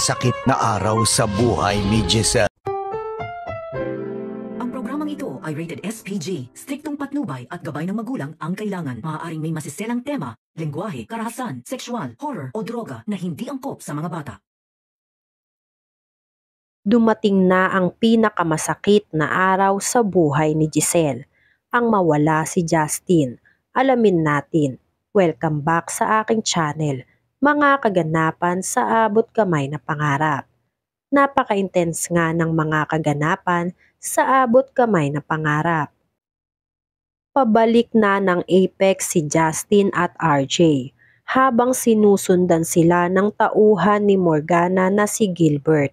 sakit na araw sa buhay ni Giselle. Ang programang ito ay rated SPG. Striktong patnubay at gabay ng magulang ang kailangan. Maaaring may masiselang tema, lengguwahe, karahasan, sexual, horror o droga na hindi angkop sa mga bata. Dumating na ang pinakamasakit na araw sa buhay ni Giselle, ang mawala si Justin. Alamin natin. Welcome back sa aking channel, mga kaganapan sa abot kamay na pangarap. Napaka-intense nga ng mga kaganapan sa abot kamay na pangarap. Pabalik na ng Apex si Justin at RJ habang sinusundan sila ng tauhan ni Morgana na si Gilbert.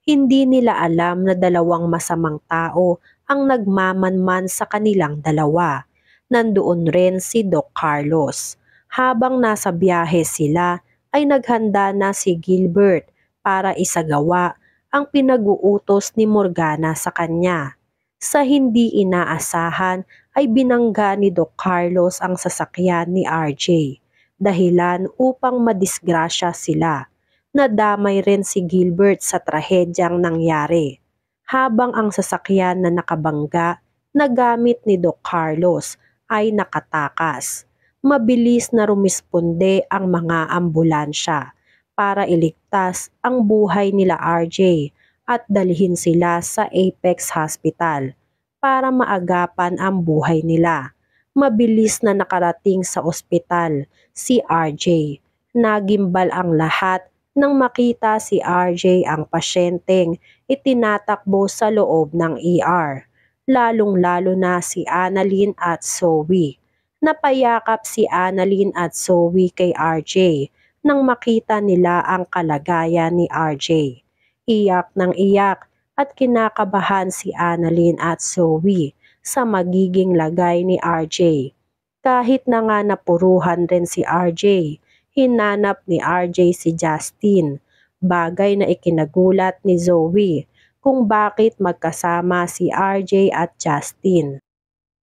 Hindi nila alam na dalawang masamang tao ang nagmamanman sa kanilang dalawa. Nandoon rin si Doc Carlos. Habang nasa biyahe sila ay naghanda na si Gilbert para isagawa ang pinag-uutos ni Morgana sa kanya. Sa hindi inaasahan ay binangga ni Doc Carlos ang sasakyan ni RJ, dahilan upang madisgrasya sila. Nadamay rin si Gilbert sa trahedyang nangyari, habang ang sasakyan na nakabangga na gamit ni Doc Carlos ay nakatakas. Mabilis na rumisponde ang mga ambulansya para iligtas ang buhay nila RJ at dalhin sila sa Apex Hospital para maagapan ang buhay nila. Mabilis na nakarating sa ospital si RJ. Nagimbal ang lahat nang makita si RJ ang pasyenteng itinatakbo sa loob ng ER. Lalong-lalo na si Annalyn at Zoe. Napayakap si Annalyn at Zoe kay RJ nang makita nila ang kalagayan ni RJ. Iyak ng iyak at kinakabahan si Annalyn at Zoe sa magiging lagay ni RJ. Kahit na nga napuruhan rin si RJ, hinanap ni RJ si Justin, bagay na ikinagulat ni Zoe kung bakit magkasama si RJ at Justin.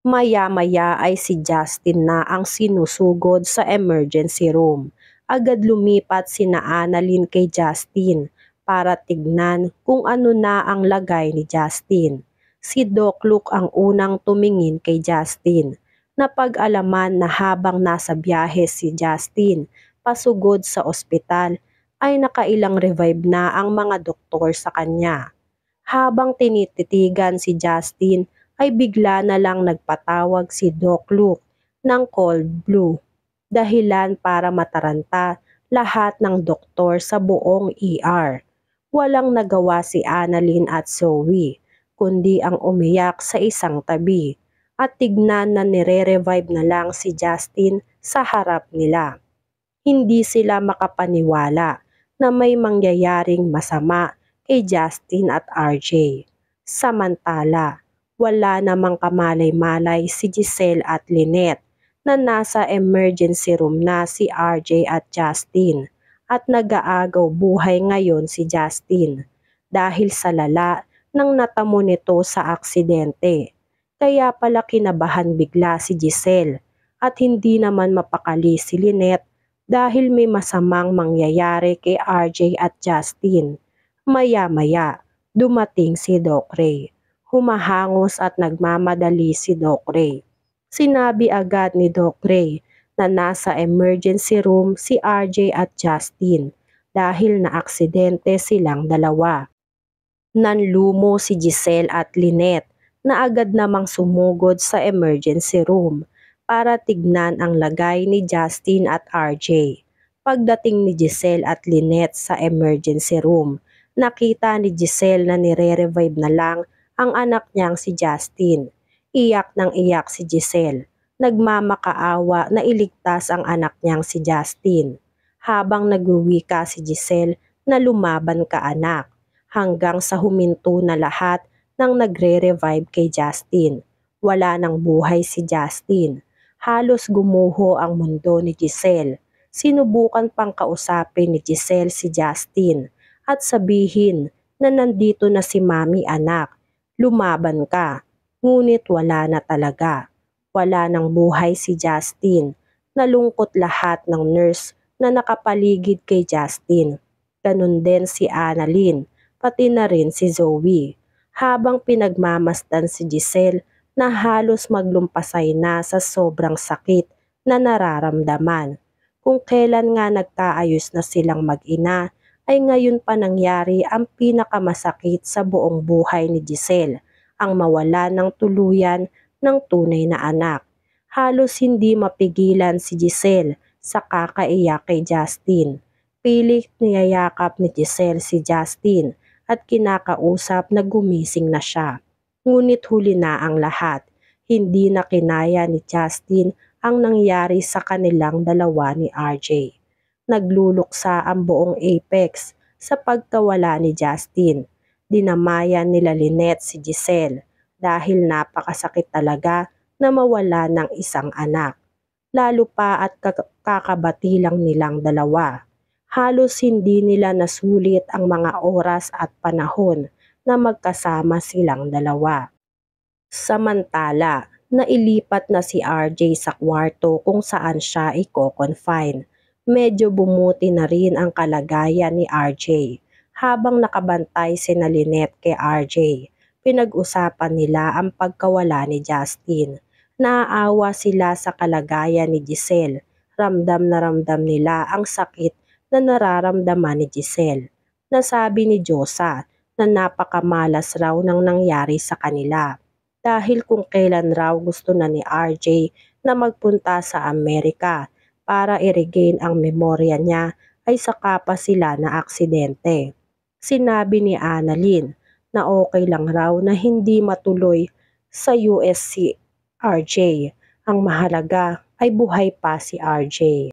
Maya-maya ay si Justin na ang sinusugod sa emergency room. Agad lumipat sina Annalyn kay Justin para tignan kung ano na ang lagay ni Justin. Si Doc Luke ang unang tumingin kay Justin. Napag-alaman na habang nasa biyahe si Justin pasugod sa ospital ay nakailang revive na ang mga doktor sa kanya. Habang tinititigan si Justin ay bigla na lang nagpatawag si Doc Luke ng cold blue, dahilan para mataranta lahat ng doktor sa buong ER. Walang nagawa si Annalyn at Zoe, kundi ang umiyak sa isang tabi at tignan na nire-revive na lang si Justin sa harap nila. Hindi sila makapaniwala na may mangyayaring masama kay Justin at RJ. Samantala, wala namang kamalay-malay si Giselle at Lynette na nasa emergency room na si RJ at Justin at nag-aagaw buhay ngayon si Justin dahil sa lala ng natamo nito sa aksidente. Kaya pala kinabahan bigla si Giselle at hindi naman mapakali si Lynette dahil may masamang mangyayari kay RJ at Justin. Maya-maya, dumating si Doc Ray. Humahangos at nagmamadali si Doc Ray. Sinabi agad ni Doc Ray na nasa emergency room si RJ at Justin dahil naaksidente silang dalawa. Nanlumo si Giselle at Lynette na agad namang sumugod sa emergency room para tignan ang lagay ni Justin at RJ. Pagdating ni Giselle at Lynette sa emergency room, nakita ni Giselle na nire-revive na lang ang anak niyang si Justin. Iyak ng iyak si Giselle. Nagmamakaawa na iligtas ang anak niyang si Justin. Habang nagwiwika si Giselle na lumaban ka anak, hanggang sa huminto na lahat ng nagre-revive kay Justin. Wala nang buhay si Justin. Halos gumuho ang mundo ni Giselle. Sinubukan pang kausapin ni Giselle si Justin at sabihin na nandito na si Mami anak. Lumaban ka, ngunit wala na talaga. Wala nang buhay si Justin. Nalungkot lahat ng nurse na nakapaligid kay Justin. ganun din si Annalyn, pati na rin si Zoe. Habang pinagmamasdan si Giselle na halos maglumpasay na sa sobrang sakit na nararamdaman. Kung kailan nga nagkaayos na silang mag-ina, ay ngayon pa nangyari ang pinakamasakit sa buong buhay ni Giselle, ang mawala ng tuluyan ng tunay na anak. Halos hindi mapigilan si Giselle sa kakaiyak kay Justin. Pilit niyayakap ni Giselle si Justin at kinakausap na gumising na siya. Ngunit huli na ang lahat. Hindi na kinaya ni Justin ang nangyari sa kanilang dalawa ni RJ. Nagluluksa ang buong Apex sa pagkawala ni Justin. Dinamayan nila Lynette si Giselle dahil napakasakit talaga na mawala ng isang anak. Lalo pa at kakabati lang nilang dalawa. Halos hindi nila nasulit ang mga oras at panahon na magkasama silang dalawa. Samantala, nailipat na si RJ sa kwarto kung saan siya i-confine. Medyo bumuti na rin ang kalagayan ni RJ. Habang nakabantay sina Lynette kay RJ, pinag-usapan nila ang pagkawala ni Justin. Naaawa sila sa kalagayan ni Giselle. Ramdam na ramdam nila ang sakit na nararamdaman ni Giselle. Nasabi ni Josa na napakamalas raw ng nangyari sa kanila. Dahil kung kailan raw gusto na ni RJ na magpunta sa Amerika para i-regain ang memorya niya ay saka pa sila na aksidente. Sinabi ni Annalyn na okay lang raw na hindi matuloy sa US si RJ. Ang mahalaga ay buhay pa si RJ.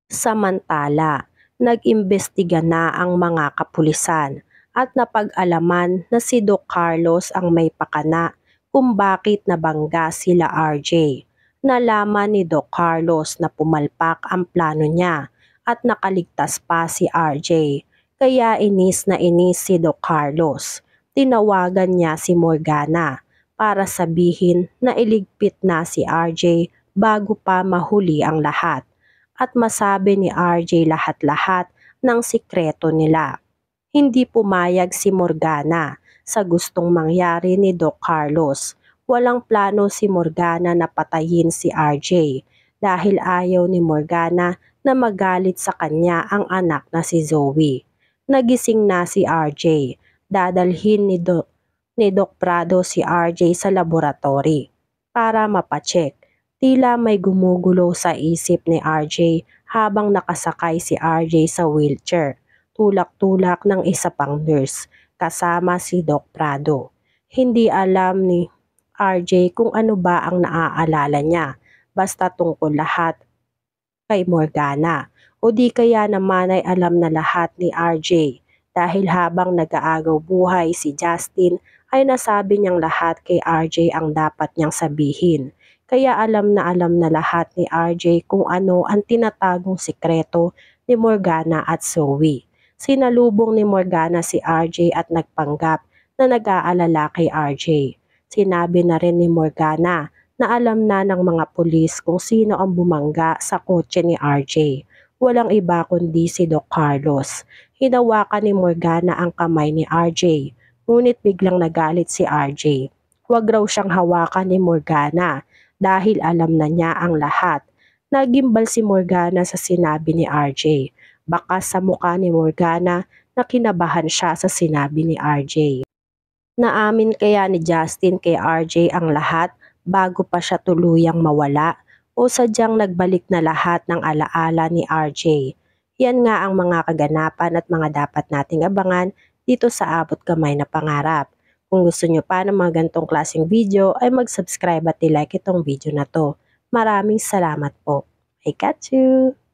Samantala, nag-imbestiga na ang mga kapulisan at napag-alaman na si Doc Carlos ang may pakana kung bakit nabangga sila RJ. Nalaman ni Doc Carlos na pumalpak ang plano niya at nakaligtas pa si RJ. Kaya inis na inis si Doc Carlos. Tinawagan niya si Morgana para sabihin na iligpit na si RJ bago pa mahuli ang lahat at masabi ni RJ lahat-lahat ng sikreto nila. Hindi pumayag si Morgana sa gustong mangyari ni Doc Carlos. Walang plano si Morgana na patayin si RJ dahil ayaw ni Morgana na magalit sa kanya ang anak na si Zoe. Nagising na si RJ. Dadalhin ni Doc Prado si RJ sa laboratory para mapacheck. Tila may gumugulo sa isip ni RJ habang nakasakay si RJ sa wheelchair. Tulak-tulak ng isa pang nurse kasama si Doc Prado. Hindi alam ni RJ kung ano ba ang naaalala niya, basta tungkol lahat kay Morgana. O di kaya naman ay alam na lahat ni RJ dahil habang nag-aagaw buhay si Justin ay nasabi niyang lahat kay RJ ang dapat niyang sabihin. Kaya alam na lahat ni RJ kung ano ang tinatagong sikreto ni Morgana at Zoe. Sinalubong ni Morgana si RJ at nagpanggap na nag-aalala kay RJ. Sinabi na rin ni Morgana na alam na ng mga pulis kung sino ang bumangga sa kotse ni RJ. Walang iba kundi si Doc Carlos. Hinawakan ni Morgana ang kamay ni RJ, ngunit biglang nagalit si RJ. Huwag raw siyang hawakan ni Morgana dahil alam na niya ang lahat. Nagimbal si Morgana sa sinabi ni RJ. Baka sa mukha ni Morgana na kinabahan siya sa sinabi ni RJ. Naamin kaya ni Justin kay RJ ang lahat bago pa siya tuluyang mawala o sadyang nagbalik na lahat ng alaala ni RJ? Yan nga ang mga kaganapan at mga dapat nating abangan dito sa Abot Kamay na Pangarap. Kung gusto nyo pa ng mga ganitong klaseng video ay mag-subscribe at i-like itong video na to. Maraming salamat po. I got you!